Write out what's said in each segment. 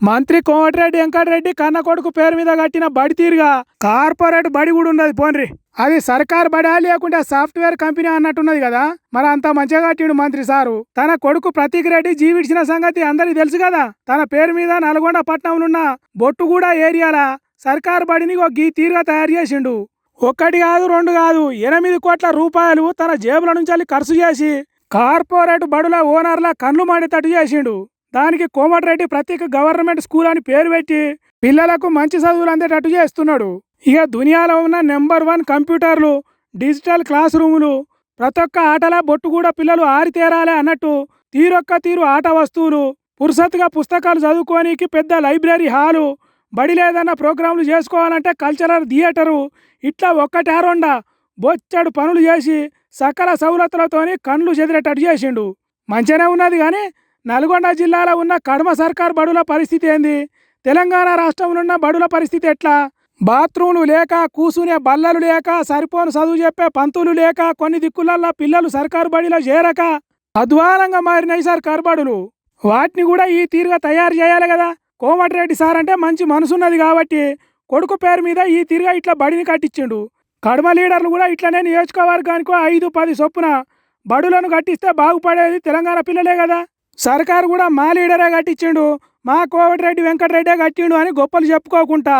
మంత్రి కోమటిరెడ్డి వెంకటరెడ్డి కన్న కొడుకు పేరు మీద కట్టిన బడి తీరుగా కార్పొరేట్ బడి కూడా ఉన్నది పోన్రి. అది సర్కార్ బడా లేకుంటే సాఫ్ట్వేర్ కంపెనీ అన్నట్టున్నది కదా. మరి అంత మంచిగా కట్టిండు మంత్రి సారు. తన కొడుకు ప్రతీక్ రెడ్డి జీవిడిచిన సంగతి అందరికి తెలుసు కదా. తన పేరు మీద నల్గొండ పట్టణంలో ఉన్న బొట్టుగూడ ఏరియాల సర్కార్ బడిని ఒక గీ తీరుగా తయారు చేసిండు. ఒక్కటి కాదు రెండు కాదు 8 కోట్ల రూపాయలు తన జేబుల నుంచి ఖర్చు చేసి కార్పొరేట్ బడుల ఓనర్ల కళ్ళు మండేటట్టు చేసిండు. దానికి కోమటిరెడ్డి ప్రత్యేక గవర్నమెంట్ స్కూల్ అని పేరు పెట్టి పిల్లలకు మంచి చదువులు అందేటట్టు చేస్తున్నాడు. ఇక దునియాలో ఉన్న నెంబర్ 1 కంప్యూటర్లు, డిజిటల్ క్లాస్ రూములు, ప్రతి ఒక్క ఆటల బొట్టుగూడ పిల్లలు ఆరితేరాలే అన్నట్టు తీరొక్క తీరు ఆట వస్తువులు, పురుసత్తుగా పుస్తకాలు చదువుకోనికి పెద్ద లైబ్రరీ హాలు, బడి లేదన్న ప్రోగ్రాంలు చేసుకోవాలంటే కల్చరల్ థియేటరు, ఇట్లా ఒక్కటే రెండా బొచ్చడు పనులు చేసి సకల సౌలతులతోని కండ్లు చెదిరేటట్టు చేసిండు. మంచిగానే ఉన్నది కానీ నల్గొండ జిల్లాలో ఉన్న కడమ సర్కార్ బడుల పరిస్థితి ఏంది? తెలంగాణ రాష్ట్రంలో ఉన్న బడుల పరిస్థితి ఎట్లా? బాత్రూమ్లు లేక, కూసునే బల్లలు లేక, సరిపోను చదువు చెప్పే పంతులు లేక, కొన్ని దిక్కులల్లో పిల్లలు సర్కారు బడిలో చేరక అధ్వానంగా మారినాయి సర్కారు బడులు. వాటిని కూడా ఈ తీరుగా తయారు చేయాలి కదా. కోమటిరెడ్డి సార్ అంటే మంచి మనసున్నది కాబట్టి కొడుకు పేరు మీద ఈ తీరుగా ఇట్లా బడిని కట్టించిండు. కడమ లీడర్లు కూడా ఇట్లనే నియోజకవర్గానికి 5-10 చొప్పున బడులను కట్టిస్తే బాగుపడేది తెలంగాణ పిల్లలే కదా. సర్కారు కూడా మా లీడరే కట్టించిండు, మా కోమటిరెడ్డి వెంకటరెడ్డే కట్టిండు అని గొప్పలు చెప్పుకోకుండా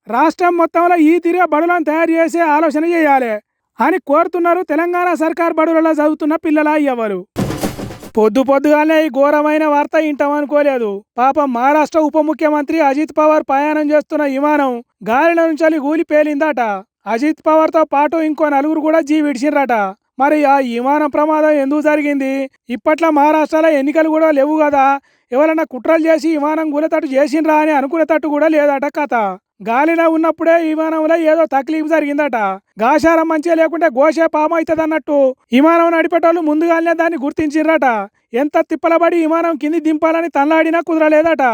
రాష్ట్రం మొత్తంలో ఈ తీరుగా బడులను తయారు చేసే ఆలోచన చేయాలి అని కోరుతున్నారు తెలంగాణ సర్కార్ బడులలో చదువుతున్న పిల్లల అయ్యవరు. పొద్దుగానే ఈ ఘోరమైన వార్త ఇంటామనుకోలేదు. పాపం మహారాష్ట్ర ఉప ముఖ్యమంత్రి అజిత్ పవార్ ప్రయాణం చేస్తున్న విమానం గాలిలో నుంచి కూలి పేలిందట. అజిత్ పవార్తో పాటు ఇంకో 4 కూడా విడిచిండ్రట. మరి ఆ విమానం ప్రమాదం ఎందుకు జరిగింది? ఇప్పట్లో మహారాష్ట్రలో ఎన్నికలు కూడా లేవు కదా. ఎవరైనా కుట్రలు చేసి విమానం కూలేటట్టు చేసిండ్రా అని అనుకునేటట్టు కూడా లేదట కథ. గాలిలో ఉన్నప్పుడే విమానంలో ఏదో తక్లీఫ్ జరిగిందట. గాశారం మంచిగా లేకుంటే గోషే పాము అవుతుంది అన్నట్టు విమానం నడిపేటోళ్ళు ముందుగానే దాన్ని గుర్తించిండ్రట. ఎంత తిప్పలబడి విమానం కింది దింపాలని తనలాడినా కుదరలేదట.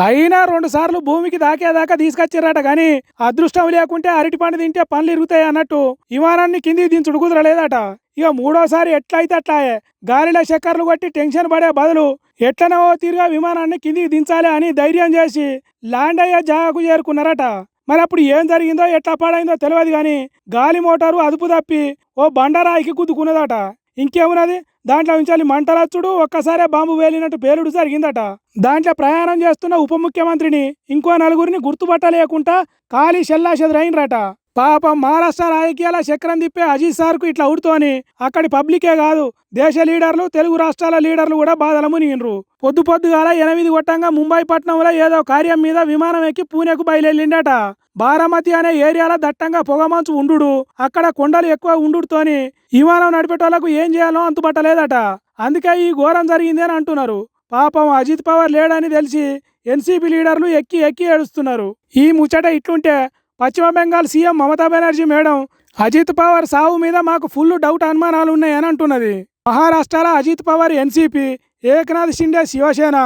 అయినా 2 సార్లు భూమికి దాకా తీసుకొచ్చిర్రట. కానీ అదృష్టం లేకుంటే అరటిపండు తింటే పనులు ఇరుగుతాయి అన్నట్టు విమానాన్ని కిందికి దించుడు కుదరలేదట. ఇక 3వసారి ఎట్లయితే అట్లాయే గాలిలో చక్కర్లు కొట్టి టెన్షన్ పడే బదులు ఎట్లనో తీరుగా విమానాన్ని కిందికి దించాలి అని ధైర్యం చేసి ల్యాండ్ అయ్యే జాగాకు చేరుకున్నారట. మరి అప్పుడు ఏం జరిగిందో ఎట్లా పాడైందో తెలియదు కానీ గాలి మోటారు అదుపు తప్పి ఓ బండరాయికి గుద్దుకున్నదట. ఇంకేమున్నది, దాంట్లో నుంచి మంటలచ్చుడు, ఒక్కసారే బాంబు వేలినట్టు పేలుడు జరిగిందట. దాంట్లో ప్రయాణం చేస్తున్న ఉప ముఖ్యమంత్రిని ఇంకో 4గురిని గుర్తుపట్టలేకుండా ఖాళీ చెల్లాచెదరైనరట. పాపం మహారాష్ట్ర రాజకీయాల చక్రం తిప్పే అజిత్ సార్కు ఇట్లా ఉడుతోని అక్కడి పబ్లికే కాదు దేశ లీడర్లు, తెలుగు రాష్ట్రాల లీడర్లు కూడా బాధలు మునిగినరు. పొద్దుగాల 8 కొట్టంగా ముంబై పట్టణంలో ఏదో కార్యం మీద విమానం ఎక్కి పూణేకు బయలుదేరిండట. బారామతి అనే ఏరియాలో దట్టంగా పొగమంచు ఉండు, అక్కడ కొండలు ఎక్కువ ఉండుతోని విమానం నడిపేటోళ్లకు ఏం చేయాలో అంతుపట్టలేదట. అందుకే ఈ ఘోరం జరిగింది అని అంటున్నారు. పాపం అజిత్ పవార్ లేడని తెలిసి ఎన్సీపీ లీడర్లు ఎక్కి ఏడుస్తున్నారు. ఈ ముచ్చట ఇట్లుంటే పశ్చిమ బెంగాల్ సీఎం మమతా బెనర్జీ మేడం అజిత్ పవార్ సావు మీద మాకు ఫుల్ డౌట్ అనుమానాలు ఉన్నాయని అంటున్నది. మహారాష్ట్రలో అజిత్ పవార్ ఎన్సీపీ, ఏక్నాథ్ షిండే శివసేన,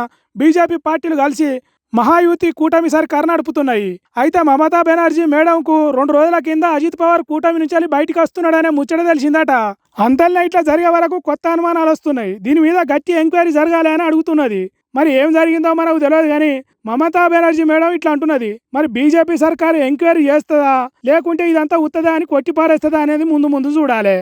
బీజేపీ పార్టీలు కలిసి మహాయుతి కూటమి సర్కారు నడుపుతున్నాయి. అయితే మమతా బెనర్జీ మేడంకు 2 రోజుల కింద అజిత్ పవార్ కూటమి నుంచి బయటికి వస్తున్నాడనే ముచ్చట తెలిసిందట. అంతల్లా ఇట్లా జరిగే వరకు కొత్త అనుమానాలు వస్తున్నాయి. దీని మీద గట్టి ఎంక్వైరీ జరగాలి అని అడుగుతున్నది. మరి ఏం జరిగిందో మనకు తెలియదు కానీ మమతా బెనర్జీ మేడం ఇట్లా అంటున్నది. మరి బీజేపీ సర్కారు ఎంక్వైరీ చేస్తుందా లేకుంటే ఇదంతా ఉత్తదా అని కొట్టిపారేస్తుందా అనేది ముందు చూడాలి.